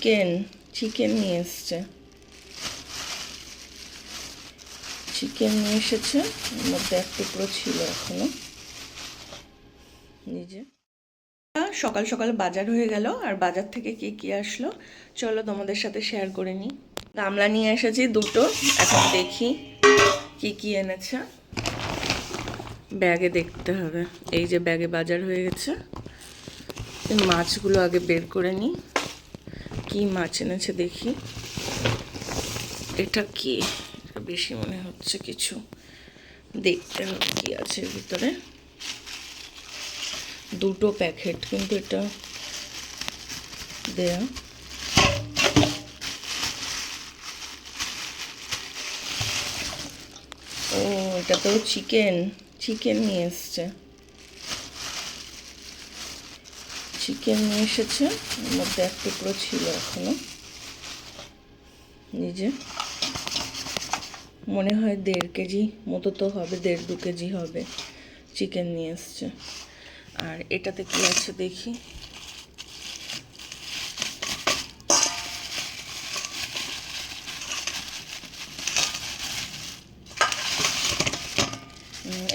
Chicken নিয়ে এসছে। Chicken নিয়ে এসেছে, এর মধ্যে এক টুকরো ছিল এখনো। নিজে সকাল সকাল বাজার হয়ে গেল, আর বাজার থেকে কি কি আসলো চলো তোমাদের সাথে শেয়ার করে নিই। গামলা নিয়ে এসেছি দুটো, এখন দেখি কি কি এনেছে। ব্যাগে দেখতে হবে, এই যে ব্যাগে বাজার হয়ে গেছে। মাছগুলো আগে বের করে নিই, কি মাছ এনেছে দেখি। এটা কি, এটা বেশি মনে হচ্ছে কিছু, দেখতে হবে কি আছে ভিতরে। দুটো প্যাকেট, কিন্তু এটা দেয়া। ও, এটা তো চিকেন নিয়ে এসছে। চিকেন নিয়ে এসেছে, এর মধ্যে এক টুকরো ছিল এখনো। নিজে মনে হয় 1.5 কেজি মতো তো হবে, 1.5-2 কেজি হবে। চিকেন নিয়ে এসছে। আর এটাতে কি আছে দেখি।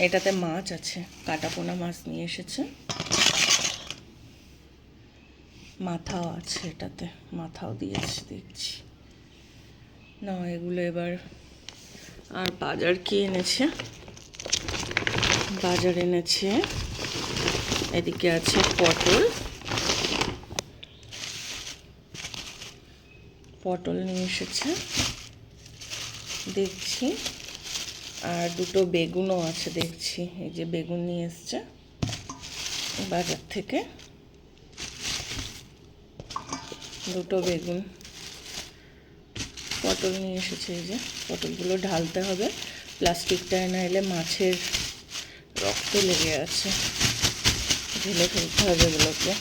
এটাতে মাছ আছে, কাটাপোনা মাছ নিয়ে এসেছে। মাথাও আছে এটাতে, মাথাও দিয়েছে দেখছি। না, এগুলো এবার। আর বাজার কি এনেছে, বাজার এনেছে এদিকে আছে পটল নিয়ে এসেছে দেখছি। আর দুটো বেগুনও আছে দেখছি, এই যে বেগুন নিয়ে এসছে বাজার থেকে, দুটো বেগুন। পটল নিয়ে এসেছে, এই যে পটলগুলো ঢালতে হবে, প্লাস্টিকটা না এলে মাছের রক্ত লেগে আছে, ঢেলে ফেলতে হবে এগুলোকে।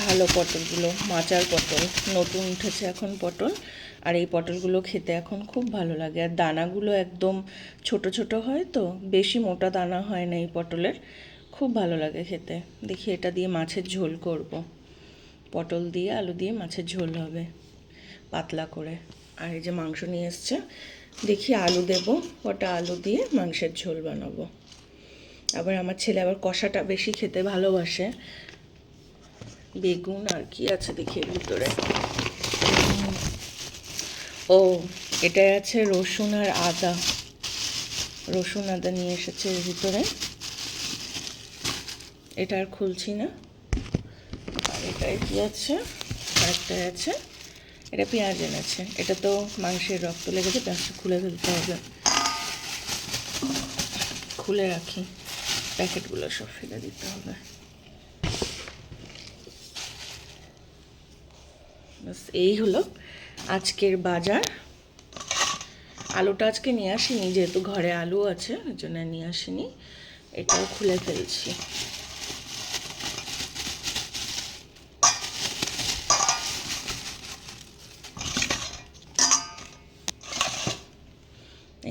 ভালো পটলগুলো, মাচার পটল, নতুন উঠেছে এখন পটল। আর এই পটলগুলো খেতে এখন খুব ভালো লাগে, আর দানাগুলো একদম ছোট ছোট হয়, তো বেশি মোটা দানা হয় না এই পটলের, খুব ভালো লাগে খেতে। দেখি এটা দিয়ে মাছের ঝোল করব, পটল দিয়ে আলু দিয়ে মাছের ঝোল হবে পাতলা করে। আর এই যে মাংস নিয়ে এসছে, দেখি আলু দেব, কটা আলু দিয়ে মাংসের ঝোল বানাবো। আবার আমার ছেলে আবার কষাটা বেশি খেতে ভালোবাসে। বেগুন আর কি আছে দেখি এর ভিতরে। ও, এটা আছে রসুন আর আদা, রসুন আদা নিয়ে এসেছে এর ভিতরে। এটা আর খুলছি না। আর এটায় কি আছে, আরেকটাই আছে, এটা পেঁয়াজ এনেছে। এটা তো মাংসের রক্ত লেগেছে, পেঁয়াজটা খুলে ফেলতে হবে। খুলে রাখি, প্যাকেটগুলো সব ফেলে দিতে হবে। বাস, এই হলো আজকের বাজার। আলুটা আজকে নিয়ে আসিনি, যেহেতু ঘরে আলু আছে ওই জন্য নিয়ে আসিনি। এটাও খুলে ফেলছি।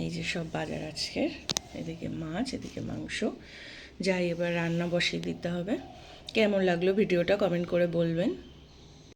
এই যে সব বাজার আজকের, এদিকে মাছ, এদিকে মাংস। যাই, এবার রান্না বসিয়ে দিতে হবে। কেমন লাগলো ভিডিওটা কমেন্ট করে বলবেন।